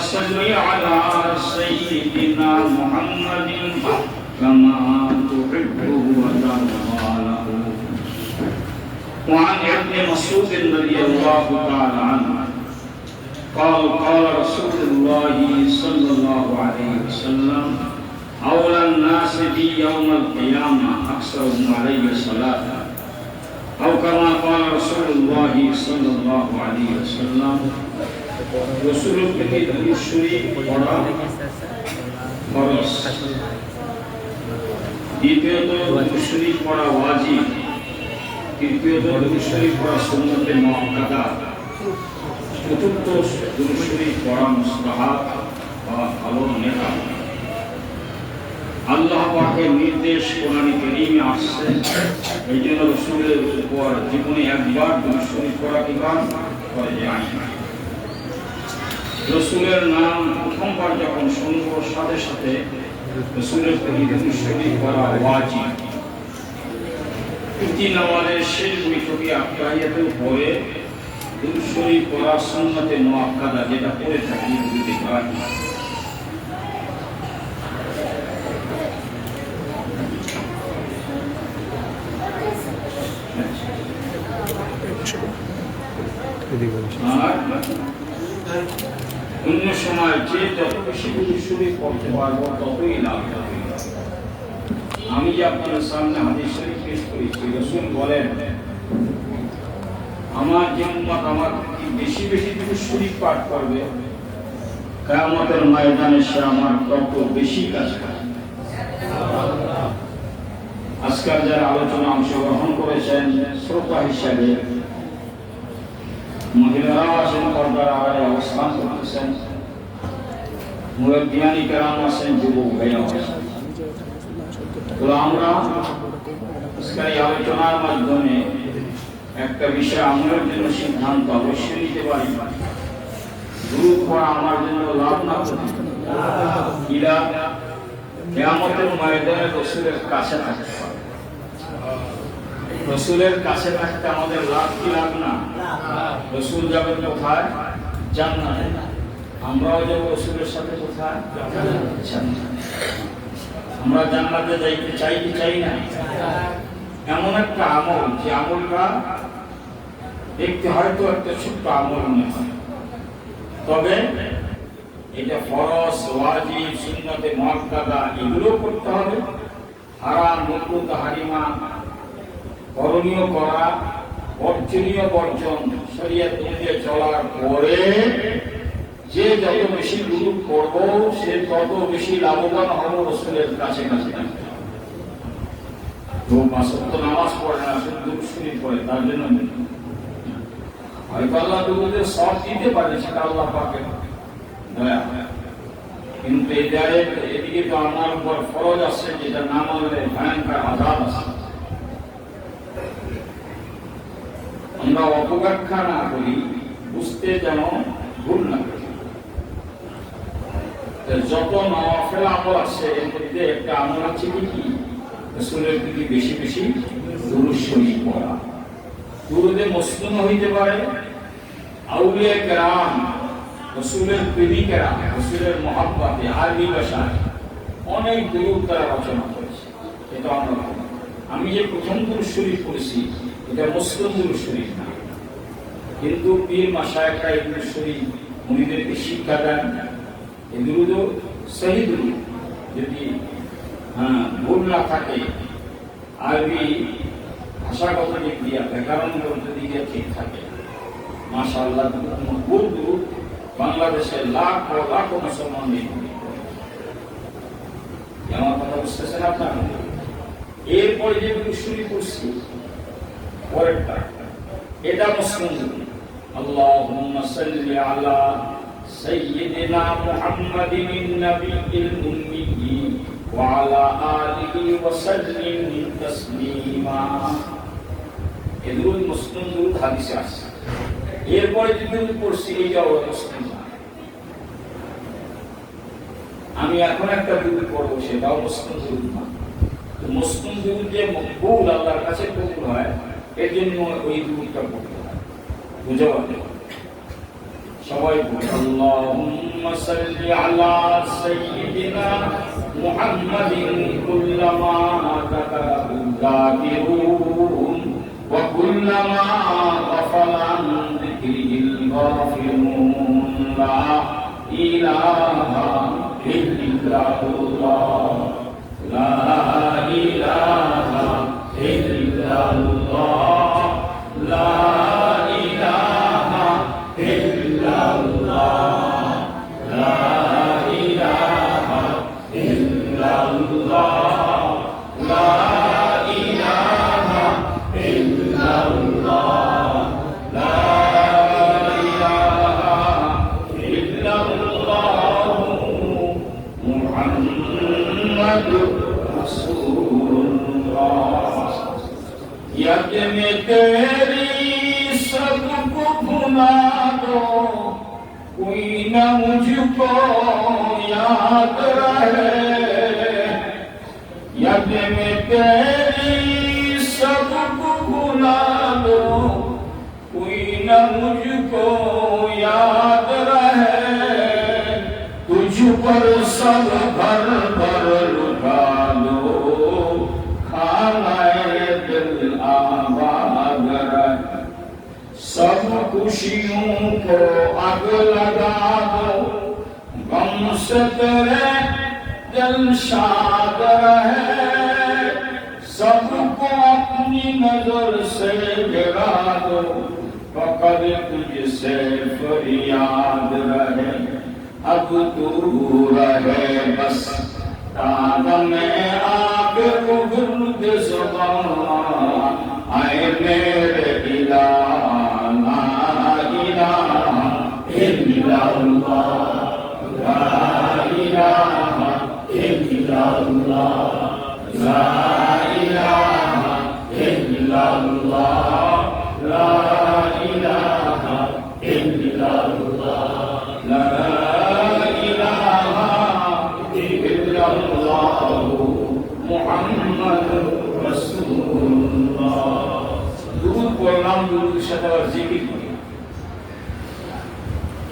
صل على سيدنا محمد كما تحب وترضى له. وعن ابن مسعود رضي الله تعالى عنه قال قال رسول الله صلى الله عليه وسلم أولى الناس بي يوم القيامة أكثرهم علي صلاة أو كما قال رسول الله صلى الله عليه وسلم. রসুলের প্রতি দুরূদ শরীফ পড়া ফরজ, দ্বিতীয়ত দুরূদ শরীফ পড়া ওয়াজিব, তৃতীয়ত দুরূদ শরীফ পড়া সুন্নতে মুআক্কাদা, চতুর্থ দুরূদ শরীফ পড়া মুস্তাহাব বা ভালো নেকাম। আল্লাহ পাকের নির্দেশ কোরআনে কারীমে আসছে, এই জন্য রসুলের উপর জীবনে একবার দুরূদ শরীফ পড়া কি করে যায়। রসুলের নাম প্রথমবার যখন শুনবো সাথে সাথে রসুলের প্রতি দুরূদ শরীফ পড়া ওয়াজিব। প্রতি নামাজের শেষ বৈঠকে আত্তাহিয়াতের পরে দুরূদ শরীফ পড়া সুন্নতে মুআক্কাদা, যেটা পড়ে থাকি দুরূদ ইব্রাহিম। অন্য সময় যে যত বেশি দুরূদ শরীফ পড়তে পারবো ততই লাভ হবে। আমি যে আপনার সামনে হাদিস শরীফ পেশ করেছি, রাসূল বলেন আমার যে উম্মত আমার বেশি বেশি দুরূদ শরীফ পাঠ করবে, কিয়ামতের ময়দানে সে আমার তত বেশি কাজ করবে। আজকাল যারা আলোচনা অংশগ্রহণ করেছেন শ্রোতা হিসাবে, মহিলারাও আছেন, পর্দার আড়ালে অবস্থান করতেছেন, মুরব্বিয়ানি কেরাম আছেন, যুবক ভাইরাও আছেন। তো আমরা আজকের এই আলোচনার মাধ্যমে একটা বিষয় আমলের জন্য সিদ্ধান্ত অবশ্যই নিতে পারি। দুরূদ পড়া আমার জন্য লাভ না ইলা কিয়ামতের ময়দানে রাসূলের কাছে থাকতে পারে। রসুলের কাছে থাকতে আমাদের লাভ কি লাভ না? রসুল যাবেন কোথায়? জান্নাতে। আমরাও যাব রসুলের সাথে কোথায়? জান্নাতে। আমরা জান্নাতে যাইতে চাই কি চাই না? এমন একটা আমল, যে আমলটা দেখতে হয়তো একটা ছোট্ট আমল মনে হয়, তবে এটা ফরজ, ওয়াজিব, সুন্নতে মুআক্কাদা এগুলো করতে হবে। হারাম, মাকরুহ, তাহরিমা করণীয় করা, বর্জনীয় বর্জন, শরীয়ত অনুযায়ী চলার পরে যে যত বেশি দুরূদ পড়ব সে তত বেশি লাভবান হব রাসূলের কাছে কাছে। তো মাসুদ নামাজ পড়ে না, শুধু দুরূদ শরীফ পড়ে, তার জন্য হয়তো আল্লাহ দুরূদের সওয়াব দিতে পারে, সেটা আল্লাহ পাকের দয়া। কিন্তু এদিকে তো আমার উপর ফরজ আছে, যেটা না মানলে ভয়ঙ্কর আযাব আছে। আমরা অপব্যাখ্যা না করি, বুঝতে যেন ভুল না করি। যত নওয়াফিল আমল আছে এর মধ্যে একটা আমল আছে কি রাসূলের প্রতি বেশি বেশি দুরূদ শরীফ পড়া। দুরুদে মসনুন হইতে পারে, আউলিয়া কেরাম, রাসূলের প্রেমিকেরা, রাসূলের মহব্বতে আরবি ভাষায় অনেক দুরূদ তারা রচনা করেছে। এটা আমি যে প্রথম দুরূদ শরীফ পড়েছি এটা মুসলিম দুরূদ শরীফ না, কিন্তু পীর মাশায়েখরা এই দুরূদ শরীফ মুরিদদেরকে শিক্ষা দেন। এই দুরূদও সহিহ দুরূদ, যদি ভুল না থাকে, আরবি ভাষাগত দিক দিয়ে, ব্যাকরণগত দিক দিয়ে ঠিক থাকে, মাশাআল্লাহ মকবুল দুরূদ বাংলাদেশের লাখ লাখ মুসলমান নেই। আমার কথা বুঝতেছেন আপনারা? এরপরে যে দুরূদ শরীফ পড়ছি পরেরটা, এটা মুসলিম দুরূদ। আল্লাহুম্মা সাল্লি আলা সাইয়্যিদিনা মুহাম্মাদিন নাবিয়্যিল উম্মি ওয়া আলা আলিহি ওয়া সাল্লিম তাসলিমা। এই দুরূদ মুসলিম দুরূদ হাদিসে আছে। এরপরে যে দুরূদ পড়ছি এইটাও মুসলিম। আমি এখন একটা দুরূদ পড়ব, সেটাও মুসলিম দুরূদ না। মুসলিম দুরূদ যে মকবুল, আল্লাহর কাছে কবুল হয়, এর জন্য ওই দুরূদটা পড়তে হয়। বুঝতে পারলেন? সবাই আল্লাহুম্মা সাল্লি আলা সাইয়্যিদিনা মুহাম্মাদিন কুল্লামা যাকারাহু যাকিরুন ওয়া কুল্লামা গাফালা আন যিকরিল গাফিরুন লা ইলাহা ইল্লাল্লাহ লা ইলাহা ইল্লাল্লাহ লা ইলাহা ইল্লাল্লাহ লা ইলাহা ইল্লাল্লাহ লা ইলাহা ইল্লাল্লাহ লা ইলাহা ইল্লাল্লাহ মুহাম্মাদুর রাসূলুল্লাহ यज्ञ में तेरी सबको भुला दो कोई न मुझको याद रहे यज्ञ में तेरी सबको भुला दो कोई न मुझको याद रहे तुझ पर सब भर भर लुटा दो खानाए दिल आबाद रहे सब खुशियों को आग लगा दो गम से तेरे दिल शाद रहे सबको अपनी नजर से गिरा दो फकत तुझसे फरियाद रहे अब तू रहे बस ताब में आके उगर्द ज़बान आए मेरे इलाह ला इलाहा इल्लल्लाह ला इलाहा इल्लल्लाह ला इलाहा इल्लल्लाह ला इलाहा इल्लल्लाह ला মুহাম্মাদুর রাসূলুল্লাহ দুরূদ পড়লাম দুরূদের সাথে আর জিকির করি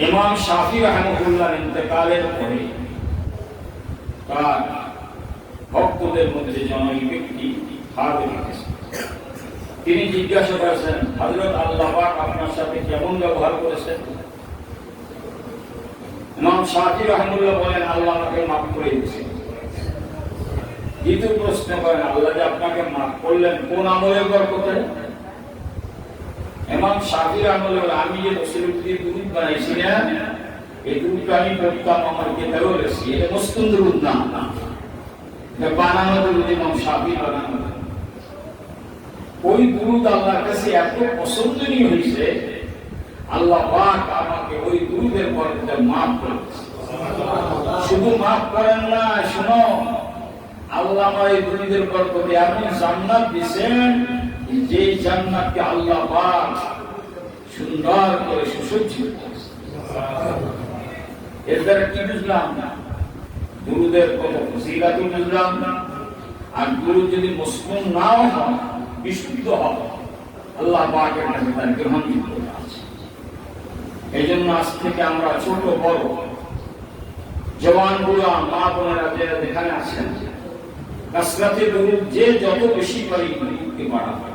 ইমাম শাফি রাহিমাহুল্লাহর ইন্তেকালের পরে তার ভক্তদের মধ্যে জনৈক ব্যক্তি হাজির হয়েছেন তিনি জিজ্ঞাসা করেছেন হযরত আল্লাহ পাক আপনার সাথে কেমন ব্যবহার করেছেন ইমাম শাফি রাহিমাহুল্লাহ বলেন আল্লাহ আমাকে মাফ করে দিয়েছেন দ্বিতীয় প্রশ্ন করেন আল্লাহ যে আপনাকে মাফ করলেন কোন আমলের বরকতে ইমাম শাফি রাহিমাহুল্লাহ আমি যে রাসূলের প্রতি দুরূদ বানাইছি না এই দুরূদটা আমি পড়তাম আমার কিতাবে রয়েছে এটা মুসলিম দুরূদ না এটা বানানো দুরূদ ইমাম শাফি বানানো ওই দুরূদ আল্লাহর কাছে এত পছন্দনীয় হয়েছে আল্লাহ পাক আমাকে ওই দুরূদের বরকতে মাফ করেছে শুধু মাফ করেন না শুনো আল্লাহ আমার এই দুরূদের বরকতে এমন জান্নাত দিয়েছেন যে জান্নাতকে আল্লাহ পাক সুন্দর করে সুসজ্জিত করেছেন এর দ্বারা কি বুঝলাম দুরূদের কত ফজিলত বুঝলাম আর দুরূদ যদি মুসলিম নাও হয় বিশুদ্ধ হয় আল্লাহ পাকের কাছে তার গ্রহণযোগ্য আছে এইজন্য আজ থেকে আমরা ছোট বড় জওয়ান বুড়া মা বোনেরা যারা এখানে আছেন কাসরাতে দুরূদ যে যত বেশি পারি দুরূদকে বাড়াবো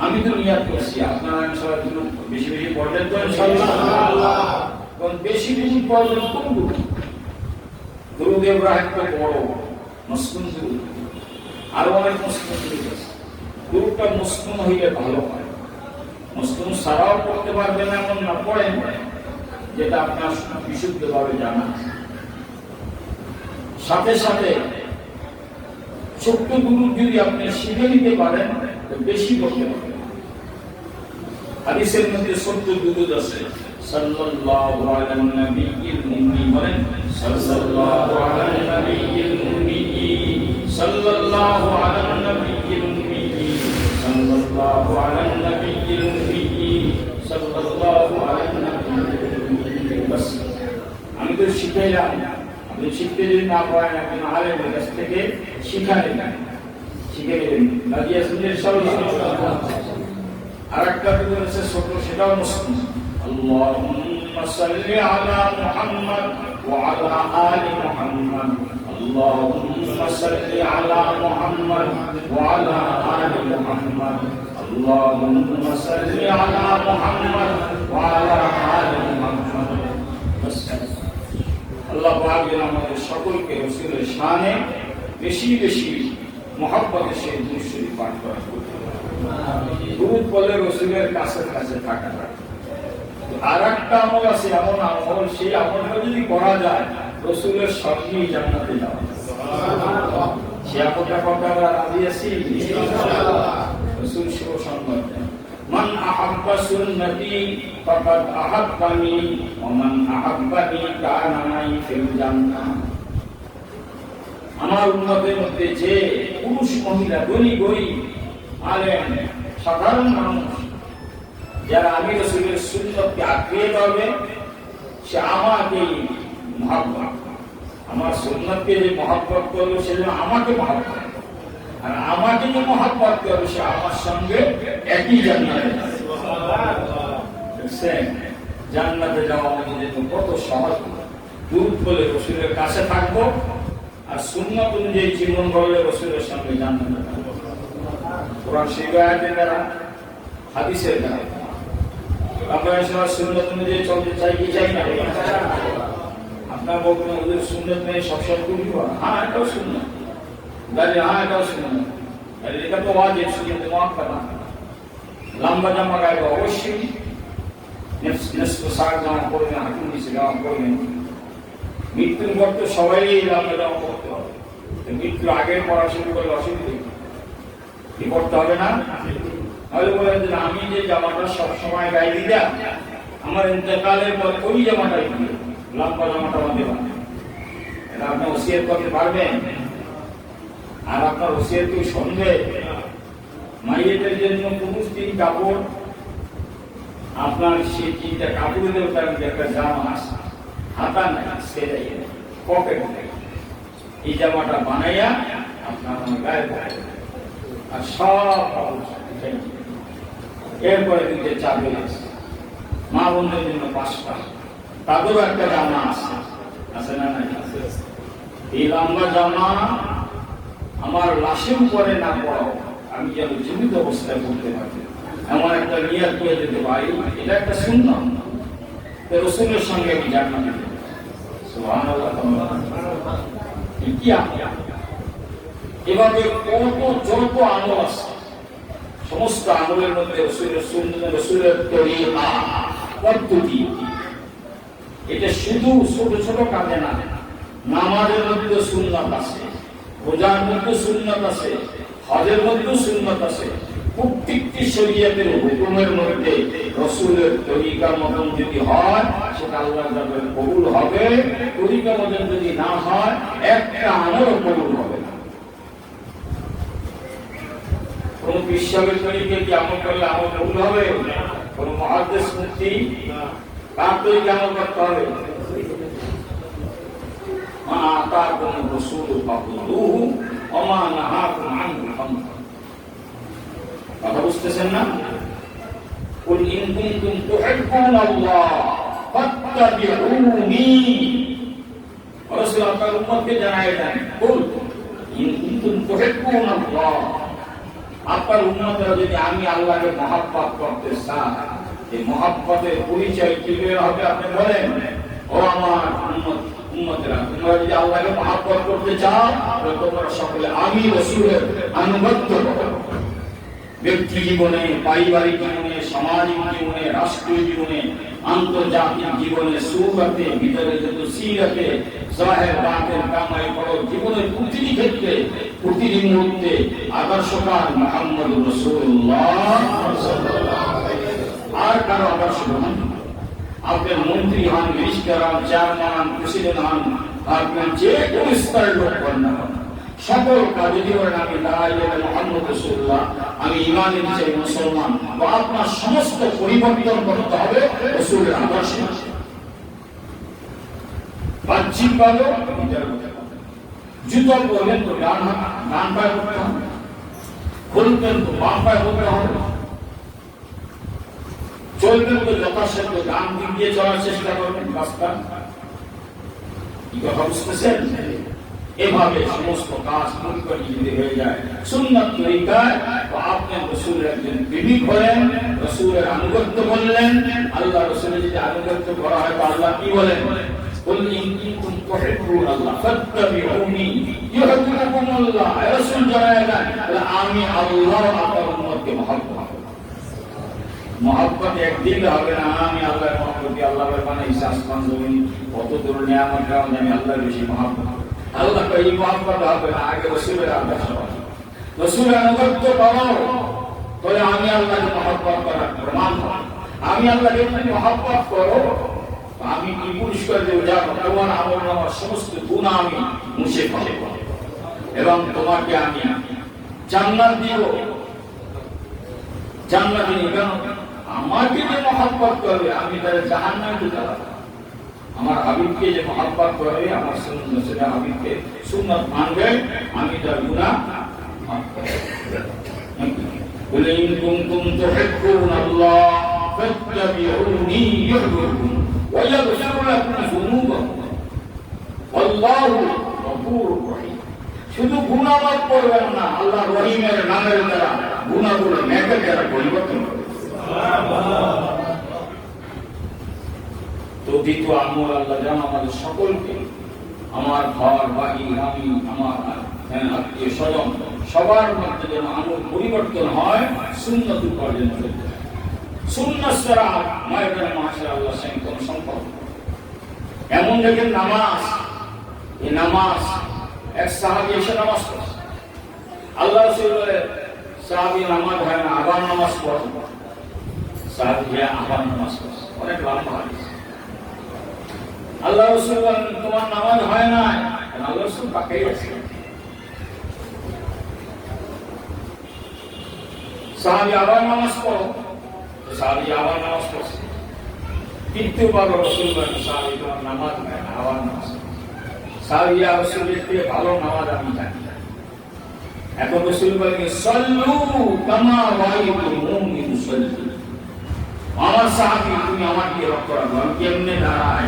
আমি তো নিয়াত করছি আপনারা ইনশাআল্লাহ দুরূদ বেশি বেশি পড়বেন তো ইনশাআল্লাহ কোন বেশি বেশি পড়বেন কোন দুরূদ ইব্রাহিম তো বড় মুসলিম দুরূদ আর অনেক মুসলিম দুরূদ আছে দুরূদটা মুসলিম হইলে ভালো হয় মুসলিম সারাও পড়তে পারবেন এমন না পড়েন যেটা আপনার বিশুদ্ধভাবে জানা সাথে সাথে ছোট্ট দুরূদ যদি আপনি শিখে নিতে পারেন তো বেশি করতে পারবেন হাদিসের মধ্যে ছোট্ট দুরূদ আছে সাল্লাল্লাহু আলাইহি নবিয়্যিল উম্মি বলেন সাল্লাল্লাহু আলাইহি নবিয়্যিল উম্মি সাল্লাল্লাহু আলাইহি নবিয়্যিল উম্মি সাল্লাল্লাহু আলাইহি নবিয়্যিল উম্মি সাল্লাল্লাহু আলাইহি নবিয়্যিল উম্মি বাস আমি তো শিখাইলাম আপনি শিখতে যদি না পারেন আপনি আলেমের কাছ থেকে শিখে নেবেন লাগিয়ে শুনলেন সাল্লাল্লাহু আর একটা দুরূদ আছে ছোট সেটাও মুসলিম আল্লাহুম্মা সাল্লি আলা মুহাম্মাদ ওয়া আলা আলি মুহাম্মাদ আল্লাহুম্মা সাল্লি আলা মুহাম্মাদ ওয়া আলা আলি মুহাম্মাদ আল্লাহুম্মা সাল্লি আলা মুহাম্মাদ ওয়া আলা আলি মুহাম্মাদ। আল্লাহ পাক যেন আমাদের সকলকে রাসূলের শানে বেশি বেশি মহব্বতের সাথে দুরূদ শরীফ পাঠ করা। দুরূদ বলে রাসূলের কাছে কাছে থাকা। আর একটা আমল আছে, এমন আমল, সেই আমলটা যদি করা যায় রাসূলের সঙ্গেই জান্নাতে যাওয়া। সে আমলটা করতে আমরা রাজি আছি ইনশাআল্লাহ। রাসূল শুভ সংবাদ দেন, মান আহাব্বা সুন্নতি ফাকাদ আহাব্বানি ওয়া মান আহাব্বানি কানা মাই ফিল জান্নাহ। আমার উম্মতের মধ্যে যে পুরুষ মহিলা ধনী গরিব আলেম সাধারণ মানুষ যারা আমি রাসূলের সুন্নতকে আঁকড়ে ধরবে, সে আমাকে মহব্বত, আমার সুন্নতকে যে মহব্বত করবে সে যেন আমাকে মহব্বত, আর আমাকে যে মহব্বত করবে সে আমার সঙ্গে একই জান্নাতে যাবে। জান্নাতে যাওয়া আমাদের জন্য কত সহজ। দুরূদ বলে রাসূলের কাছে থাকবো, আর সুন্নাত অনুযায়ী জীবন গড়লে রাসূলের সঙ্গে জান্নাতে যাবো। কোরআন শরীফের আয়াতের দ্বারা, হাদিসের দ্বারা আমরা সুন্নাত অনুযায়ী চলতে চাই কি চাই না? আপনার বলবেন ওদের সুন্নাত নেই, সবসময় করি। হ্যাঁ, এটাও সুন্নাত। দাঁড়িয়ে হ্যাঁ, এটাও সুন্নাত। এটা তো ওয়াজিব, সুন্নাত মুআক্কাদা। লম্বা জামা গায়ে অবশ্যই নিসফ সার জামা পরবেন, হাঁটুর নিচে জামা পরবেন। মৃত্যুর পর তো সবাই লম্বা জামা পরতে হবে। মৃত্যুর আগে পড়া শুরু করলে অসুবিধা কি করতে হবে না? তাহলে বলেন যে আমি যে জামাটা সবসময় গায়ে দিলাম, আমার ইন্তেকালের পর ওই জামাটাই দিয়ে লম্বা জামাটা বাঁধে বাঁধে। এটা আপনি ওসিয়ত করতে পারবেন? আর আপনার ওসিয়ত কি শুনবে? মাইয়েতের জন্য পুরুষ 3 কাপড়, আপনার সেই 3টা কাপড়ের তার একটা জামা আছে, হাতা নাই, সেলাই নেই, পকেট নেই। এই জামাটা বানাইয়া আপনার গায়ে পরে আর সব এরপরে 2টা চাদর আছে, মা বোনদের জন্য 5টা, তাদেরও একটা জামা আছে, আছে না? নাই। এই লম্বা জামা আমার লাশের উপরে না পড়াও, আমি যেন জীবিত অবস্থায় পড়তে পারি, এমন একটা নিয়ত করে দিতে পারি। এটা একটা সুন্নাত। রাসূলের সঙ্গে আমি জান্নাতে যাব। সুবহানাল্লাহ। কি এভাবে যত আমল আছে, সমস্ত আমলের মধ্যে রাসূলের সুন্নাত, রাসূলের তরিকা, পদ্ধতি, এটা শুধু ছোট ছোট কাজে না। নামাজের মধ্যে সুন্নাত আছে, রোজার মধ্যে সুন্নাত আছে, হজের মধ্যে সুন্নাত আছে। প্রত্যেকটি শরীয়তের হুকুমের মধ্যে রাসূলের তরিকা মতন যদি হয় সেটা আল্লাহর দরবারে কবুল হবে। তরিকা মতন যদি না হয় একটা আমলও কবুল হবে না। কোন বিশ্বাসের তরিকা কি আমল করলে আমল কবুল হবে? কোন মুহাদ্দিস মুফতি কার তরিকা আমল করতে হবে? মা আতাকুম রাসূলু ফাখুযুহু ওয়া মা নাহাকুম আনহু ফান্তাহু। কথা বুঝতেছেন না? কুল ইন কুনতুম তুহিব্বুনাল্লাহ ফাত্তাবিউনি। রাসূল আপনার উম্মতকে জানায় দেন, কুল ইন কুনতুম তুহিব্বুনাল্লাহ, আপনার উম্মতরা যদি আমি আল্লাহকে মহব্বত করতে চায়, এই মহব্বতের পরিচয় কি হবে? আপনি বলেন, ও আমার উম্মতেরা, তোমরা যদি আল্লাহকে মহব্বত করতে চাও তাহলে তোমরা সকলে আমি রাসূলের আনুগত্য করো। ব্যক্তি জীবনে, পারিবারিক জীবনে, সামাজিক জীবনে, রাষ্ট্রীয় জীবনে, আন্তর্জাতিক জীবনে, সুরাতে, ভিতরে যত সিরাতে, জাহের বাতের কামাই করো, জীবনের প্রতিটি ক্ষেত্রে, প্রতিটি মুহূর্তে আদর্শকার মুহাম্মদুর রাসূলুল্লাহ সাল্লাল্লাহু আলাইহি ওয়াসাল্লাম। আর কারো আদর্শ নয়। আপনার মন্ত্রী হন, মিনিস্টার হন, চেয়ারম্যান হন, প্রেসিডেন্ট হন, আপনার যে কোন স্তরের লোক হন না, সকল কাজে জীবনে আমি দাঁড়াই মুহাম্মদ রাসূলুল্লাহ, আমি ঈমান এনেছি মুসলমান, তো আপনার সমস্ত পরিবর্তন করতে হবে রাসূলের আদর্শে। বাহ্যিক ভাবে জুতো পরবেন তো ডান পায়ে পরতে হবে, খুলবেন তো বাম পায়ে পরতে হবে, চলবেন তো যথাসাধ্য ডান দিক দিয়ে চলার চেষ্টা করবেন রাস্তা। কি কথা বুঝতেছেন? এভাবে সমস্ত কাজ পরিপাটি যদি হয়ে যায় সুন্নাত তরিকায়, তো আপনি রাসূলের একজন প্রেমিক হলেন, রাসূলের আনুগত্য করলেন। আল্লাহ রাসূলের যদি আনুগত্য করা হয় তো আল্লাহ কি বলেন? কুল ইন কুনতুম তুহিব্বুনাল্লাহ ফাত্তাবিউনি ইউহিব্বুকুমুল্লাহ। রাসূল জানায় দেন আমি আল্লাহ আপনার উম্মতকে মহব্বত করি। মহব্বত একদিন হবে না, আমি আল্লাহর মহব্বত আল্লাহর বানাইছে আসমান জমিন কত দূর নিয়ামত দাও, আমি আল্লাহর বেশি মহব্বত। আল্লাহ এই মহব্বত হবে না, আগে রাসূলের আদেশ হবে, রাসূলের আনুগত্য করো, তবে আমি আল্লাহকে মহব্বত করার প্রমাণ হবে। আমি আল্লাহকে মহব্বত করো, আমি কি পুরস্কার দেব? যা তোমার আমলনামার সমস্ত গুনাহ আমি মুছে ফেলব এবং তোমাকে আমি জান্নাত দিব। জান্নাত দিব কেন? আমাকে যে মহব্বত করবে আমি তার জাহান্নামে ঢুকাবো। আমার হাবিবকে যে মহব্বত করবে, আমার সুন্নাত হাবিবকে সুন্নাত মানবে, আমি তার গুনাহ মাফ করব। কুল ইন কুনতুম তুহিব্বুনাল্লাহ ফাত্তাবিউনি ইউহিব্বুকুম ওয়া ইয়াগফির লাকুম যুনুবাকুম ওয়াল্লাহু গফুরুর রহিম। শুধু গুনাহ মাফ করবেন না, আল্লাহ রহিমের নামের দ্বারা গুনাহগুলো নেকের দ্বারা পরিবর্তন করবেন। সুবহানাল্লাহ। তো দ্বিতীয় আমল আল্লাহ যেন আমাদের সকলকে, আমার ঘর বাড়ি, আমি, আমার আত্মীয় স্বজন সবার মধ্যে যেন আমল পরিবর্তন হয়, সুন্নাত উপার্জন করতে হয়। সুন্নাত ছাড়া ময়দানে মাশাআল্লাহ আল্লাহর সঙ্গে কোনো সম্পর্ক। এমন দেখেন নামাজ, এই নামাজ এক সাহাবী এসে নামাজ পড়ছে, আল্লাহ রাসূল বলেন সাহাবী নামাজ হয় না, আবার নামাজ পড়ে। সাহাবী আবার নামাজ পড়ছে, অনেক লম্বা হাদিস। আল্লাহ রাসূল বলেন তোমার নামাজ হয় না, আল্লাহ রাসূল তাকাই আছে। সাহাবী আবার নামাজ পড়ো, সাহাবী আবার নামাজ পড়ছে। তৃতীয়বার রাসূল বলেন সাহাবী তোমার নামাজ হয় না, আবার নামাজ। সাহাবী ইয়া রাসূলের থেকে ভালো নামাজ আমি জানি। এখন রাসূল বলেন সাল্লু কামা রাআইতুমুনি উসাল্লি। আমার সাহাবী তুমি আমাকে রক্ষা করো, আমি কেমনে দাঁড়াই,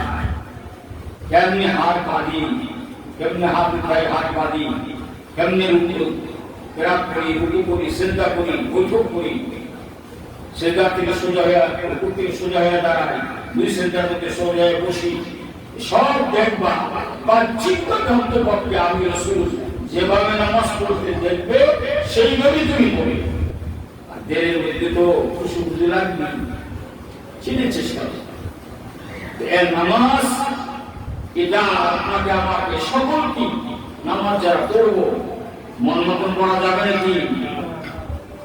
কেমনে হাত বাঁধি, কেমনে হাত উঠাই, হাত বাঁধি, কেমনে কেরাত করি, রুকু করি, সিজদা করি, বৈঠক করি, সিজদা থেকে সোজা হয়ে, রুকু থেকে সোজা হয়ে দাঁড়াই, দুই সিজদা থেকে সোজা হয়ে বসি, সব দেখবা। বাহ্যিকভাবে অন্তর্পক্ষে আমি রাসূল যেভাবে নামাজ পড়তে দেখবে সেইভাবেই তুমি পড়বে। আর দেরের মধ্যে তো খুশি বুঝে লাগবে, চিনে চেষ্টা করবে। এর নামাজ এটা আপনাকে আমাকে সকলকে নামাজ যারা পড়বো মন মতন পড়া যাবে নাকি?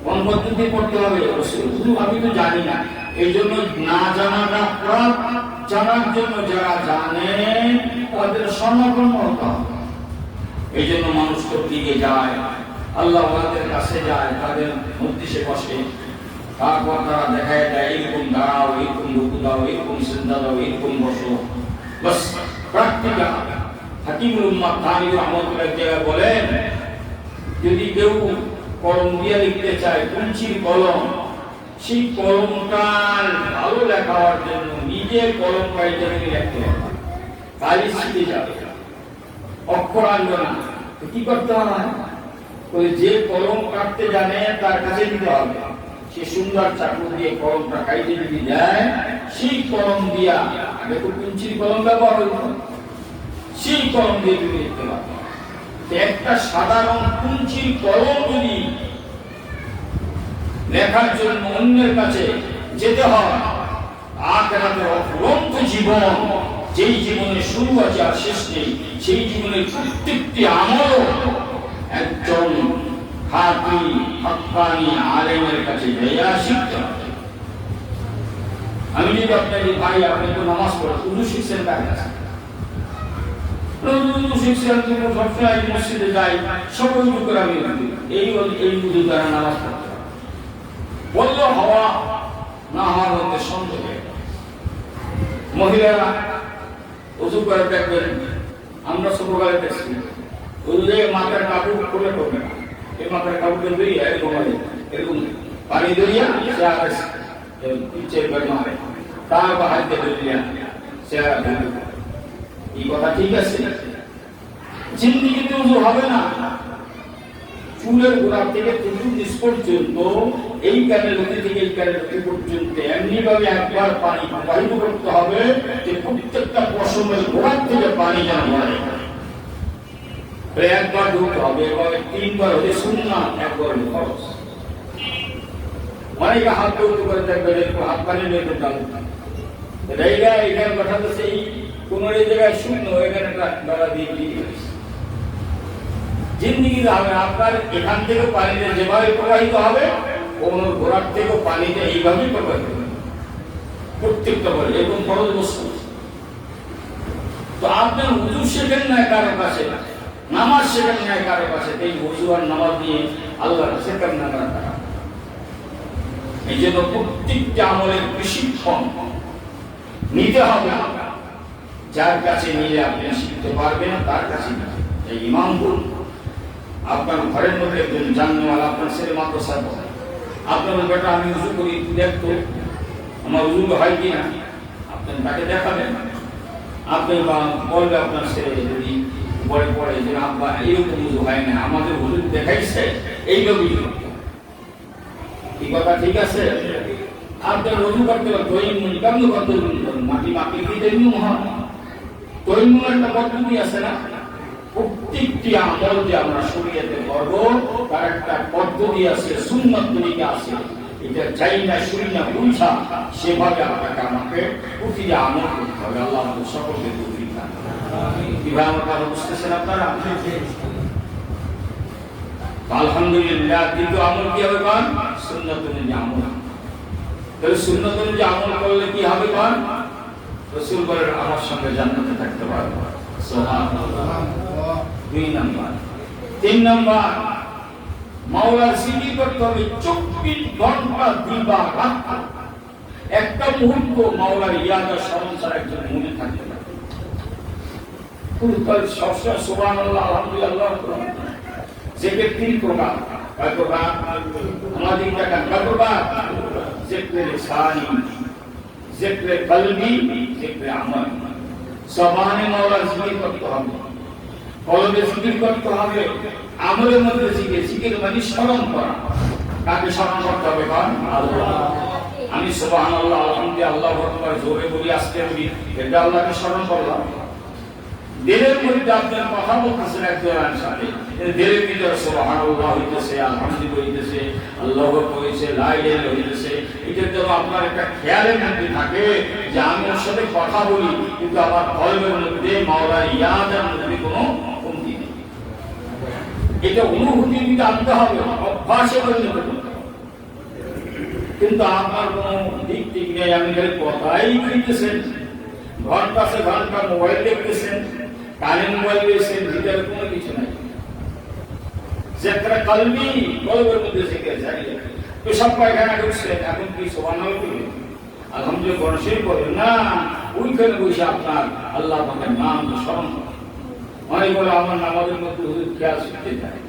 কোন পদ্ধতি পড়তে হবে? শুধু আমি তো জানি না, এই জন্য না জানাটা পড়া, জানার জন্য যারা জানে তাদের সমাগম হতে হবে। এই জন্য মানুষ তোর দিকে যায়, আল্লাহ ওয়াদের কাছে যায়, তাদের মধ্যে বসে, তারপর তারা দেখায় দেয় এরকম দাঁড়াও, এরকম রুকু দাও, এরকম সিজদা দাও, এরকম বসো। বাস প্র্যাকটিক্যাল। হাকিমুল উম্মাহ তানির রাহমাতুল্লাহ বলেন যদি কেউ কলম দিয়ে লিখতে চায়, কুঞ্চির কলম, সেই কলমটা ভালো লেখার জন্য নিজে কলম কাইতে লিখতে হবে, তাই শিখে যাবে, অক্ষর আসবে না। কি করতে হবে? যে কলম কাটতে জানে তার কাছে দিতে হবে, সে সুন্দর চাকু দিয়ে কলমটা কাইতে যদি দেয়, সেই কলম দিয়া, আগে তো কুঞ্চির কলম ব্যবহার হইত, সেই কলম দিয়ে যদি লিখতে পারবে। একটা সাধারণ কুঞ্চির কলম যদি লেখার জন্য অন্যের কাছে যেতে হয়, আখিরাতের অফুরন্ত জীবন, যেই জীবনের শুরু আছে আর শেষ নেই, সেই জীবনের প্রত্যেকটি আমল একজন খাঁটি হক্কানি আলেমের কাছে যাইয়া শিখতে হবে। আমি যদি আপনাকে ভাই আপনি তো নামাজ পড়েন, উযু শিখছেন কার কাছে? উযু শিখছেন, তুমি সবসময় মসজিদে যাই, সব উযু করে আমি এই উযু দ্বারা নামাজ পড়তে হবে বললো হওয়া না হওয়ার মধ্যে সন্দেহ। মহিলারা উযু করে দেখবেন, আমরা ছোটবেলায় দেখছি উযু দিয়ে মাথার কাপড় খুলে করবে না, এই মাথার কাপড় ধরিয়া এরকম এরকম পানি ধরিয়া পিছের মারে তার বাহাইতে ধরিয়া চেহারা ধরে এই কথা ঠিক আছে। জিন্দিগিতে উজু হবে না, চুলের গোড়া থেকে নিচ পর্যন্ত এই কানের লতি থেকে এই কানের লতি পর্যন্ত এমনি ভাবে একবার পানি প্রবাহিত করতে হবে যে প্রত্যেকটা পশমের গোড়া থেকে পানি যেন মারে। একবার ঢুকতে হবে, এবার তিনবার হলে সুন্নাত, একবার ফরজ। অনেকে হাত ধরতে করে দেখবে হাত পানি নিয়ে এখানে কথা তো সেই কোন জায়গায় শূন্য, এখানে একটা গলা দিয়ে দিয়ে জিন্দিগিতে হবে আপনার এখান থেকে পানিতে যেভাবে প্রবাহিত হবে কোন ঘোড়ার থেকেও পানিতে এইভাবেই প্রবাহিত হবে প্রত্যেকটা বলে এবং ফরজ বস্তু। তো আপনার উজু শেখেন না কারো কাছে, নামাজ শেখেন না কারো কাছে, এই উজু আর নামাজ দিয়ে আল্লাহর শেখেন না তারা। এই জন্য প্রত্যেকটা আমলের প্রশিক্ষণ নিতে হবে, যার কাছে নিলে আপনি শিখতে পারবেন তার কাছে। এই ইমাম বলুন আপনার ঘরের মধ্যে একজন জাননেওয়ালা আপনার ছেলে মাদ্রাসায় পড়ে, আপনার বেটা আমি উজু করি দেখতো আমার উজু হয় কিনা, আপনি তাকে দেখাবেন। আপনি বলবে আপনার ছেলে যদি পরে পড়ে যে আব্বা এইরকম উজু হয় না, আমাদের হুজুর দেখাইছে এইভাবেই। এই কথা ঠিক আছে? আপনি উজু করতে কেমন করতে মাটি মাটি দিয়ে তৈমুম একটা পদ্ধতি আছে না? প্রত্যেকটি আমল যে আমরা শরীয়তে করব তার একটা পদ্ধতি আছে, সুন্নাত তরিকা আছে। এটা চাই না শুনি না বুঝা সেভাবে আপনাকে আমাকে প্রতিটি আমল করতে হবে। আল্লাহ আমাদের সকলকে তৌফিক দান করুন। কিভাবে আমরা কথা বুঝতেছেন আপনারা? আলহামদুলিল্লাহ। দ্বিতীয় আমল কি হবে? কারণ সুন্নাত অনুযায়ী আমল। তাহলে সুন্নাত অনুযায়ী আমল করলে কি হবে? কারণ রাসূল বলেন আমার সঙ্গে জান্নাতে থাকতে পারবো। সুবহানাল্লাহ। 2 নাম্বার। 3 নাম্বার, মাওলার জিকির করতে হবে 24 ঘন্টা দিবা রাত। একটা মুহূর্ত মাওলার ইয়াদ আর স্মরণ ছাড়া একজন মুমিন থাকতে পারে না। পুরো সবসময় সুবহানাল্লাহ আলহামদুলিল্লাহ জিকির 3 প্রকার। কয় প্রকার? আমাদের কাছে কয় প্রকার? জিকির লিসানি, জিকির কলবি, জিকির আমল। জবানে মাওলার জিকির করতে হবে, কলবে জিকির করতে হবে, আমলের মধ্যে জিকির। জিকির মানে স্মরণ করা। কাকে স্মরণ করতে হবে? আল্লাহ। আমি সুবহানাল্লাহ আলহামদুলিল্লাহ আল্লাহু আকবার জোরে বলি আস্তে বলি, এটা আল্লাহকে স্মরণ করলাম। দিলের মধ্যে আপনার কথা বলতেছেন একজনের সাথে, দিলের ভিতরে সুবহানাল্লাহ হইতেছে, আলহামদুলিল্লাহ হইতেছে, আল্লাহু আকবার হইতেছে, লা ইলাহা ইল্লাল্লাহ হইতেছে। এটার জন্য আপনার একটা খেয়ালের মধ্যে থাকে যে আমি ওর সাথে কথা বলি, কিন্তু আমার কলবের মধ্যে মাওলার ইয়াদের মধ্যে কোনো কমতি নেই। এটা অনুভূতির ভিতরে আনতে হবে, অভ্যাসে পরিণত করতে হবে। কিন্তু আপনার কোনো দিক ঠিক নেই, আপনি খালি কথাই কইতেছেন, ঘন্টাছে ঘন্টা মোবাইল দেখতেছেন, কানে মোবাইল দেখছেন, ভিতরে কোনো কিছু নাই। যেটা কলবি, কলবের মধ্যে থেকে যায় তো সব পায়খানা ঢুকছেন, এখন কি সুবহানাল্লাহ বলবেন, আলহামদুলিল্লাহ গণশরীফ বলবেন না, ওইখানে বসে আপনার আল্লাহ পাকের নাম স্মরণ করেন। অনেক বলে আমার নামাজের মধ্যে হুজুর খেয়াল শিখতে যায়,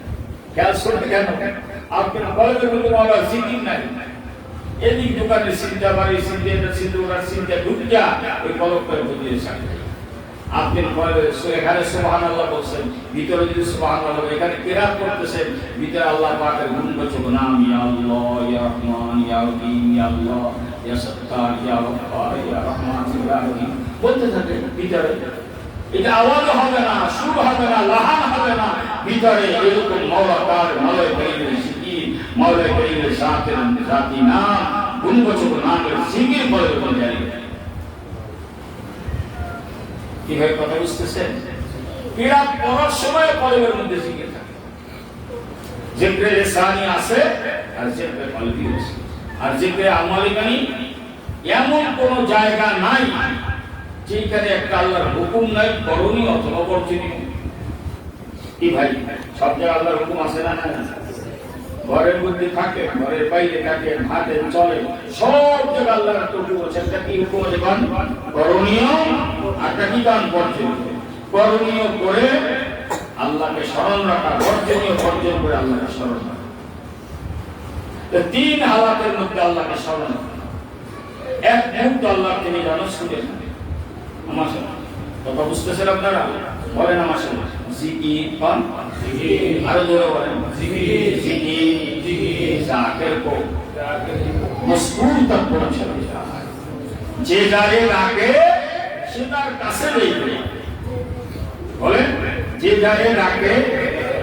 খেয়াল শুনতে কেন? আপনার কলবের মধ্যে মাওলার জিকির নাই। এদিক দোকানের চিন্তা, বাড়ির চিন্তা, এটা চিন্তা, ওনার চিন্তা ঢুকিয়া ওই কলব করে বুঝিয়ে সাথে আপনি এখানে সুবহানাল্লাহ বলছেন, ভিতরে যদি সুবহানাল্লাহ, এখানে কিরাত করতেছেন, ভিতরে আল্লাহ পাকের গুণবাচক নাম ইয়া আল্লাহ, ইয়া রহমান, ইয়া রহিম, ইয়া আল্লাহ, ইয়া সত্তার, ইয়া গফফার, ইয়া রহমান, ইয়া রহিম বলতে থাকে ভিতরে। এটা আওয়াজ হবে না, সুর হবে না, লাহান হবে না, ভিতরে এরকম মাওলা তার মাওলায় কারীমের জিকির, মাওলায় কারীমের জাতি নাম, গুণবাচক নামের জিকির করে জারি। কিভাবে কথা বুঝতেছেন? কিরাত পড়ার সময় কলবের মধ্যে জিকির থাকে, জিকিরে লিসানি আছে আর জিকিরে কলবি আছে। আর জিকিরে আমালি মানে এমন কোন জায়গা নাই যেখানে একটা আল্লাহর হুকুম নাই, করণীয় অথবা বর্জনীয়। কি ভাই, সব জায়গায় আল্লাহর হুকুম আছে না? ঘরের মধ্যে থাকে, ঘরের বাইরে থাকে, হাতে চলে, সব জায়গায় আল্লাহর হুকুম আছে। একটা কি হুকুম আছে? করণীয়, একটা কি গান বর্জনীয়। করণীয় করে আল্লাহকে স্মরণ রাখা, বর্জনীয় বর্জন করে আল্লাহকে স্মরণ রাখা। 3 হালাতের মধ্যে আল্লাহকে স্মরণ রাখা। এক মুহূর্ত আল্লাহ তিনি জানো শুনেন আমার সাথে কথা বুঝতেছেন আপনারা বলেন আমার সাথে জিকির পান জিকির আরো জোরে বলেন জিকির জিকির জিকির জাকির কো মজকুর তক পৌঁছে যে যারে রাখে সে তার কাছে যাইবে বলেন যে যারে রাখে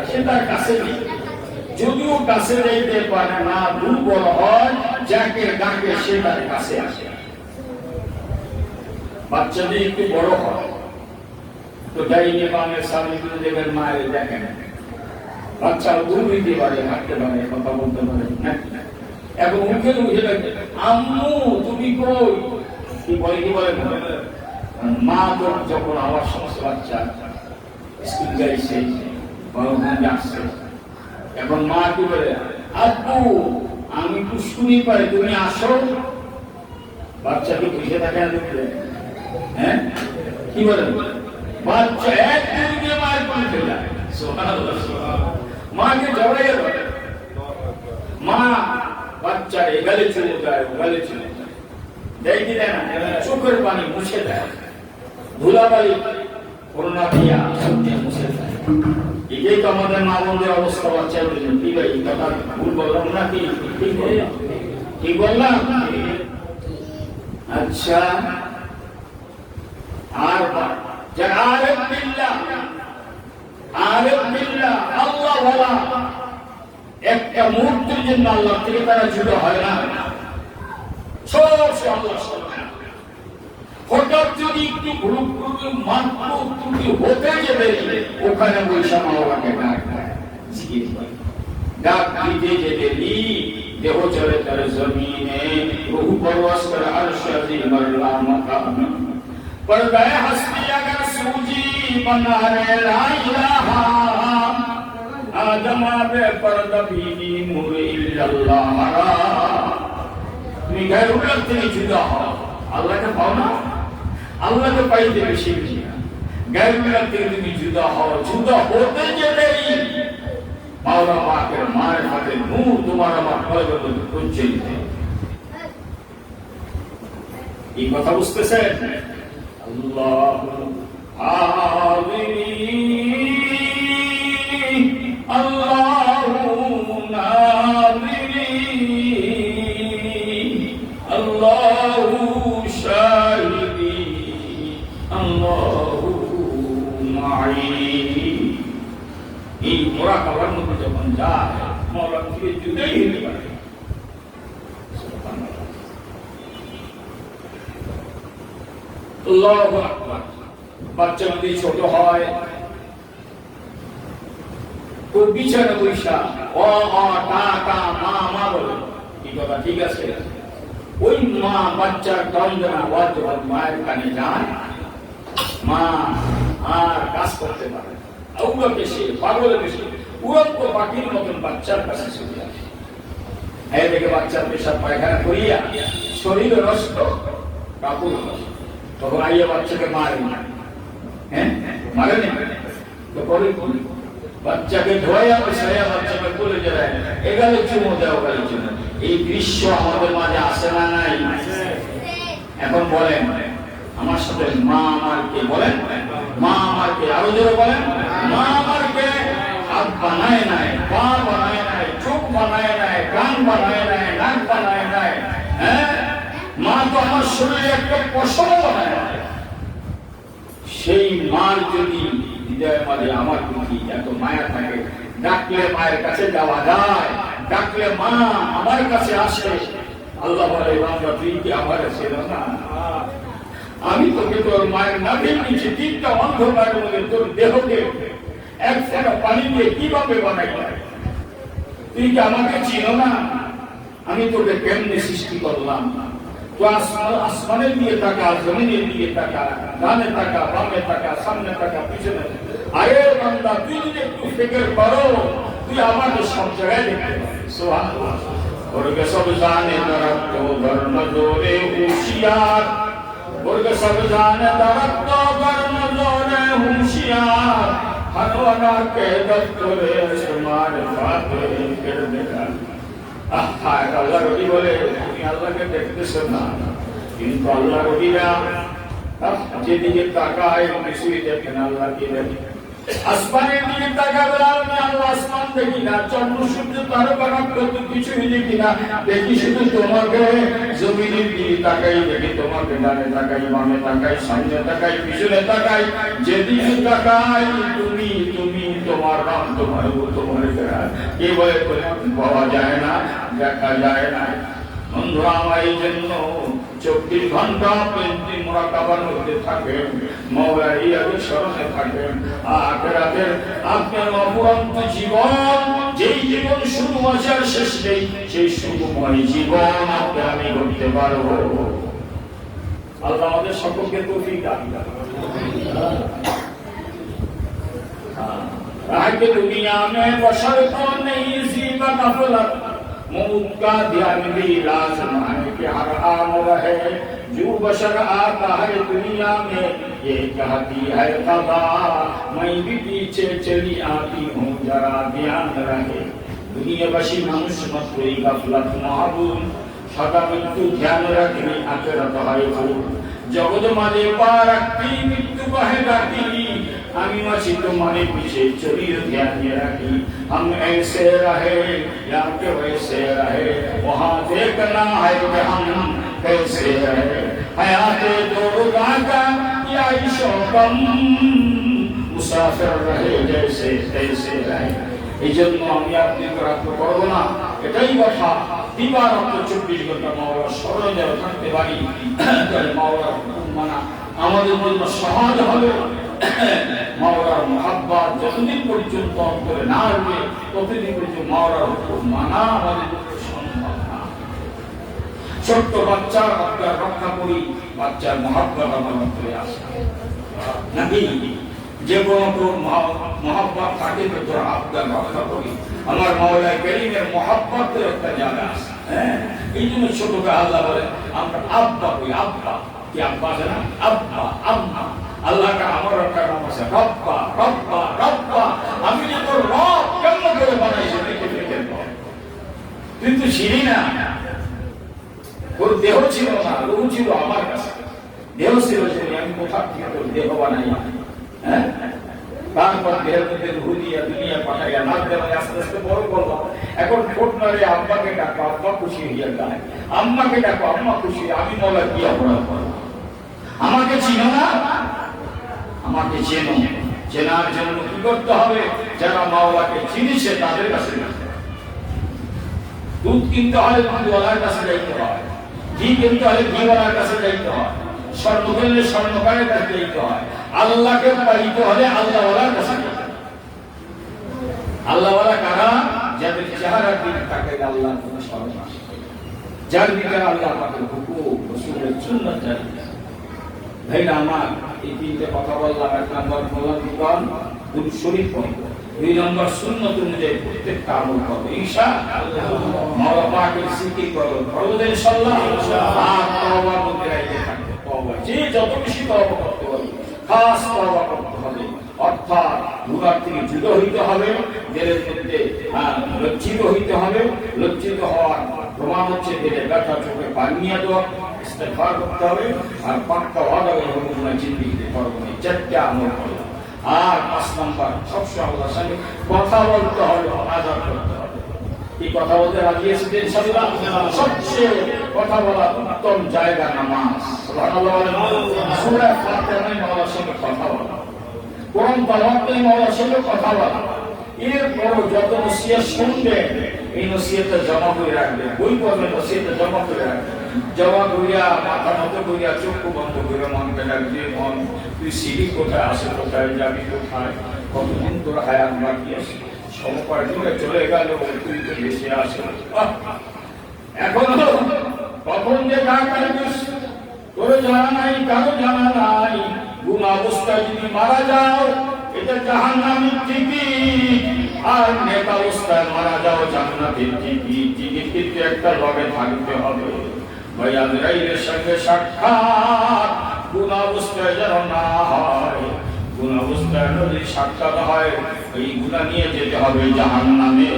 সে তার কাছে যাইবে যদিও কাছে যাইতে পারে না দুর্বল হয় যাকে ডাকে সে তার কাছে আসে বাচ্চাদের একটু বড় হয় তো ডাইনে বামের সামনে কিন্তু দেবেন মায়ের দেখেন বাচ্চা দূর দিতে পারে হাঁটতে পারে কথা বলতে পারে এখন মুখে মুখে লাগে আম্মু তুমি কই কি বলে কি বলে মা তো যখন আমার সমস্ত বাচ্চা স্কুল যাইছে বড় আসছে এখন মা কি বলে আব্বু আমি তো শুনি পাই তুমি আসো বাচ্চাকে বুঝে থাকে না দেখলে হ্যাঁ কি বলে বাচ্চা একদিন দিয়ে মায়ের পানি ফেলে যায় মাকে জড়াইয়ে ধরে মা বাচ্চার এগালে চলে যায় ওগালে চলে যায় দেয় কি দেয় না চোখের পানি মুছে দেয় ধুলাবালি করোনা দিয়া মুছে দেয় এটাই তো আমাদের মা বোনদের অবস্থা বাচ্চা কি ভাই কথা ভুল বললাম না কি ঠিক বললাম আচ্ছা আর যারা আরেফ বিল্লাহ আল্লাহ ওয়ালা একটা মুহূর্তের জন্য আল্লাহ থেকে তারা জুড়ে হয় না সবসময় আল্লাহ হঠাৎ যদি একটু গ্রুপ মাত্র ত্রুটি হতে যাবে ওখানে বৈশা মাওলাকে ডাক দিতে যেতে দেহ চলে তার জমিনে রূহ পরওয়াজ করে আরশ আজিম আল্লাহ মাকাম পর্দায় হস্তি अगर सूजी बना रे ला इलाहा आदम पे पर्दा बीनी नूर इल्लल्लाह তুমি গায়রুল্লাহ থেকে জুদা হও আল্লাহকে পাও না আল্লাহকে পাইতে বেশি বেশি গায়রুল্লাহ থেকে তুমি জুদা হও জুদা হতে গেলেই মাওলা পাকের মারিফাতের নূর তোমার আমার কলবে উজ্জ্বলিত এই কথা বুঝতেছেন আল্লাহু আযীম আল্লাহু নাযীম আল্লাহু শাহিদি আল্লাহু মাঈ এই মোরা কালার মধ্যে যখন যায় মাওলা থেকে জুদাই হতে পারে আল্লাহু আকবার বাচ্চা যদি ছোট হয় তো বিছানা বৈশা ও টা টা মা মা বলে কি কথা ঠিক আছে ওই মা বাচ্চার তন্দনা আওয়াজ যখন মায়ের কানে যায় মা আর কাজ করতে পারে ওগুলো বেশি পাগল বেশি উড়ন্ত পাখির মতন বাচ্চার কাছে ছুটে আসে এই দেখে বাচ্চার পেশাব পায়খানা করিয়া শরীর নষ্ট কাপড় নষ্ট তখন আইয়া বাচ্চাকে মারে হ্যাঁ মারে না তো পরে বাচ্চাকে ধোয়া বসাইয়া বাচ্চাকে বলে যায় এগালে চুমো দেওয়া গালে চুমো এই দৃশ্য আমাদের মাঝে আসে না নাই এখন বলেন আমার সাথে মা আমারকে বলেন মা আমারকে আরো জোরে বলেন মা আমারকে হাত বানায় নাই পা বানায় নাই চোখ বানায় নাই কান বানায় নাই নাক বানায় নাই হ্যাঁ মা তো আমার শরীরে একটা পশম বানায় সেই মার যদি হৃদয়ের মাঝে আমার প্রতি এত মায়া থাকে ডাকলে মায়ের কাছে যাওয়া যায় ডাকলে মা আমার কাছে আসে আল্লাহ বলে বান্দা তুই কি আমার ছিল না আমি তোকে তোর মায়ের নাভির নিচে তিনটা অন্ধকারের মধ্যে তোর দেহকে এক ফোঁটা পানি দিয়ে কিভাবে বানাই তুই কি আমাকে চিনো না আমি তোকে কেমনে সৃষ্টি করলাম তো আসমানের দিয়ে টাকা জমিনের দিয়ে টাকা ডানে টাকা বামে টাকা সামনে টাকা পিছনে আরে বান্দা তুই যদি একটু ফিকির করো তুই আমাকে সব জায়গায় দেখতে পাবি সুবহানাল্লাহ বর্গ সব জানে দরক্ত ধর্ম জোরে হুঁশিয়ার বর্গ সব জানে দরক্ত ধর্ম জোরে হুঁশিয়ার হনওয়ানা কে দপ্তরে সমার ফাতে কর দেখা আল্লাহ রবি বলে তুমি আল্লাহকে দেখতেছো না কিন্তু আল্লাহ রবিরা যেদিকে তাকায় কিছুই দেখেন আল্লাহকে দেখে। আসমানের দিকে তাকাবে আমি আল্লাহ আসমান দেখি না, চন্দ্র সূর্য তারকা নক্ষত্র কিছুই দেখি না, দেখি শুধু তোমাকে। জমিনের দিকে তাকাই দেখি তোমাকে, ডানে তাকাই বামে তাকাই সামনে তাকাই পিছনে তাকাই, যেদিকে তাকাই তুমি তুমি, তোমার নাম তোমার তোমার কে বলে পাওয়া যায় না, দেখা যায় না। বন্ধুরা আমার এই জন্য 24 ঘন্টা মুরাকাবার মধ্যে থাকেন, মাওলার ইয়াদের স্মরণে থাকেন। আখিরাতের আপনার অপরন্ত জীবন, যেই জীবন শুরু আছে আর শেষ নেই, সেই সুখময় জীবন আমি করতে পারবো। আল্লাহ আমাদের সকলকে তৌফিক দান করুন। आगे दुनिया में बशर को नहीं सीमा गफलत, मौत का ध्यान भी लाजम है कि हर आम रहे। जो बशर आता है दुनिया में ये कहती है कदा, मैं भी पीछे चली आती हूँ जरा ध्यान रहे। दुनिया बशी মানুষ মাত্রই গাফলাত মাহবুব, সদা মৃত্যু ধ্যান রাখি আখিরাত হয় ভুল। জগৎ মাঝে পা রাখি মৃত্যু কহে ডাকি, আমি মাছি তোমারে পিছে চলিও ধ্যান রাখি। हम ऐसे रहे या के वैसे रहे, वहाँ देखना है कि हम कैसे रहे। हयाते दो रागा या शोकम, मुसाफिर रहे जैसे तैसे रहे। এই জন্য আমি আপনি রাখতে পারবো না, এটাই কথা। দিবারাত্র 24 ঘন্টা মাওলার স্মরণে যেন থাকতে পারি, তাহলে মাওলার হুকুম মানা আমাদের জন্য সহজ হবে। মাওলার মহাব্বত যতদিন পর্যন্ত অন্তরে না আসবে, ততদিন পর্যন্ত মাওলার হুকুম মানা আমাদের পক্ষে সম্ভব না। ছোট্ট বাচ্চার আপনার রক্ষা করি, বাচ্চার মহাব্বত আমার অন্তরে আসে নাকি? যে কোনো মহাব্বত থাকে তো তোর আব্দার রক্ষা করি। আমার মাওলা কারীমের মহাব্বতের একটা জায়গা আছে। হ্যাঁ, এই জন্য ছোটকে আল্লাহ বলে আমরা আব্বা কই। আব্বা কি আব্বা আছে না? আব্বা আম্মা। আল্লাহ কা আমার একটা নাম আছে রব্বা রব্বা রব্বা। আমি যে তোর রব কেমন করে বানাইছি দেখে দেখে তুই তো ছিলি না। তোর দেহ ছিল না, রূহ ছিল আমার কাছে। দেহ ছিল যে আমি কোথা থেকে তোর দেহ বানাই। হ্যাঁ, তারপর দেহের মধ্যে রূহ দিয়া দুনিয়া পাঠাইয়া নাক দেওয়া আস্তে আস্তে বড় করলাম। এখন ঠোঁট নড়ে আব্বাকে ডাকো, আব্বা খুশি হইয়া যায়। আম্মাকে ডাকো, আম্মা খুশি। আমি মৌলা কি অপরাধ করব? আমাকে চিনো না? আমাকে চেনো। চেনার জন্য কি করতে হবে? যারা মাওলাকে চিনিছে তাদের কাছে দুধ কিনতে হলে দুধওয়ালার কাছে যাইতে হয়, ঘি কিনতে হলে ঘিওয়ালার কাছে যাইতে হয়, স্বর্ণ কিনলে স্বর্ণকারের কাছে যাইতে হয়। আল্লাহকে পাইতে হলে আল্লাহওয়ালার কাছে যাইতে হয়। আল্লাহওয়ালা কারা? যাদের চেহারার দিকে তাকাইলে আল্লাহর কোনো স্মরণ আসে, যার ভিতরে আল্লাহ পাকের হুকুম রাসূলের সুন্নাত জারি। ভাইরা আমার, এই তিনটে কথা বললাম। 1 নম্বর বললাম দীপান দুরূদ শরীফ পড়ব, 2 নম্বর সুন্নাত অনুযায়ী প্রত্যেকটা আমল করব ইনশাআল্লাহ। মাওলা পাকের জিকির করব, পড়ব ইনশাআল্লাহ। আর তওবার মধ্যে রাখতে থাকব। তওবা যে যত বেশি তওবা করতে পারি, খাস তওবা করতে হবে। অর্থাৎ গুনাহ থেকে জুড়ে হইতে হবে, দিলের মধ্যে লজ্জিত হইতে হবে। লজ্জিত হওয়ার প্রমাণ হচ্ছে দিলের ব্যথা, চোখে পানি নিয়ে দেওয়া, ইস্তেগফার করতে হবে। আর পাক্কা ওয়াদা করব না জিন্দেগিতে করব না। 4টা আমল করব। আর 5 নম্বর সবসময় আল্লাহর সঙ্গে কথা বলতে হবে, আযাব করতে হবে। এই কথা বলতে রাজি আছেন ইনশাআল্লাহ? সবচেয়ে কথা বলা উত্তম জায়গা নামাজ। সুবহানাল্লাহ। সূরা ফাতিহা মাওলার সঙ্গে কথা বলা, কোরআন তেলাওয়াতে মাওলার সঙ্গে কথা বলা। এরপরও যত নসিহত শুনবে, এই নসিহতটা জমা করে রাখবে। বই পড়বে, নসিহতটা জমা করে রাখবে। জমা করিয়া মাথা মতো করিয়া চক্ষু বন্ধ করে মনকে ডাকবে, মন তুই সিঁড়ি কোথায় আসে, কোথায় যাবি, কোথায় কতদিন তোর হায়াত বাকি আছে। সমপার্টিরা চলে গেল, তুই তো বেশি আসে। এখন কখন যে ডাকাইছিস তোর জানা নাই, কারো জানা নাই। গুনাহ অবস্থায় যদি মারা যাও এটা জাহান্নামের টিকিট, আর নেক অবস্থায় মারা যাও জান্নাতের টিকিট। টিকিট কিন্তু একটা লগে থাকতে হবে। ভাই আজরাইলের সঙ্গে সাক্ষাৎ গুনাহ অবস্থায় যেন না হয়। গুনাহ অবস্থায় যদি সাক্ষাৎ হয়, এই গুনাহ নিয়ে যেতে হবে জাহান্নামে।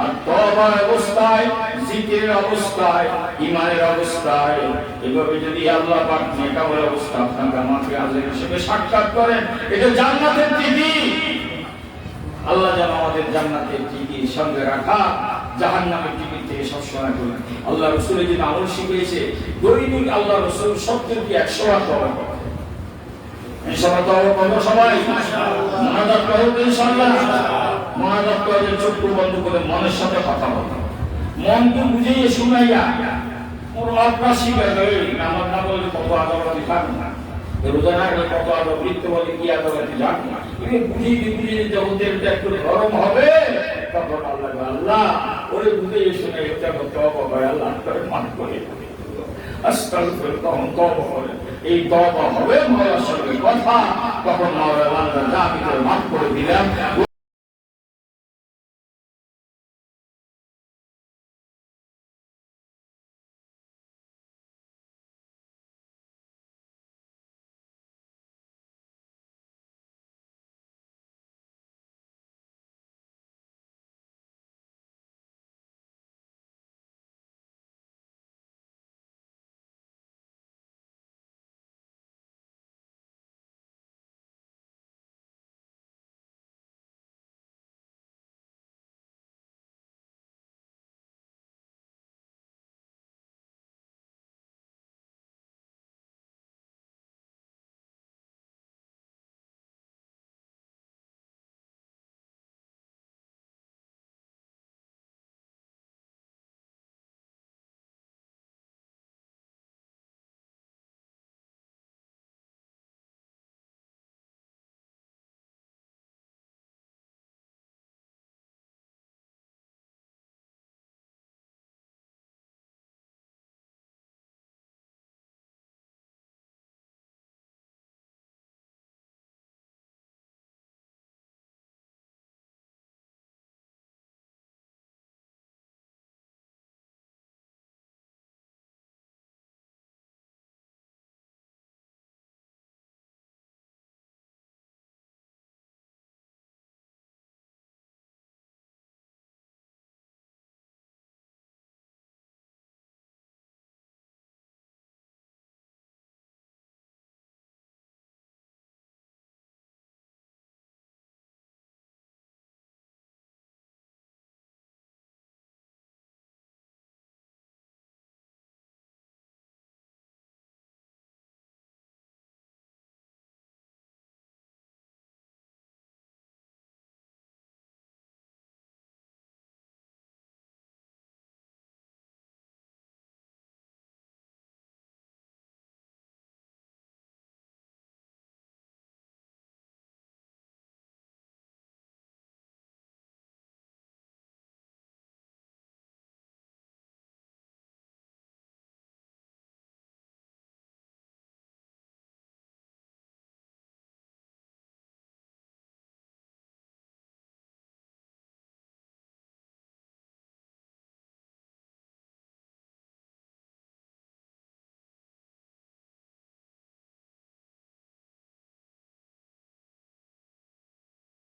আর তওবা অবস্থায় জিকিরের অবস্থায়, ইমানের অবস্থায় এভাবে যদি আল্লাহ পাক নেকামল অবস্থা আপনাকে আমাকে আল্লাহর হিসেবে সাক্ষাৎ করেন, এটা জান্নাতের টিকিট। আল্লাহ যেন আমাদের জান্নাতের টিকিট সঙ্গে রাখা, জাহান্নামের টিকিট থেকে সবসময় করেন। আল্লাহ রসুলের যে আমল শিখিয়েছে, দৈনিক আল্লাহ রসুল 70 কি 100 বার তওবা করেন। ইনশাআল্লাহ তওবা করব সবাই, মুনাজাত করব ইনশাআল্লাহ। মুনাজাত করে চোখ বন্ধ করে মনের সাথে কথা বলতে, মনকে বুঝিয়ে শুনাইয়া ওর অভ্যাস শিখাবে। নামাজ না বললে কত আদালতি থাকবে না, রোজা না গেলে কত আদালত, বৃত্ত বলে কি আদালতি জানবে না, বুঝিয়ে যখন তেলটা একটু গরম হবে তখন আল্লাহ আল্লাহ ওরে বুঝিয়ে শুনে এটা করতে হবে, আল্লাহ করে মান করে আস্তাগফিরুল্লাহ, তখন তওবা করে। এই তওবা হবে মাওলার সঙ্গে কথা, তখন মাওলা আল্লাহ যা আমি মাফ করে দিলাম।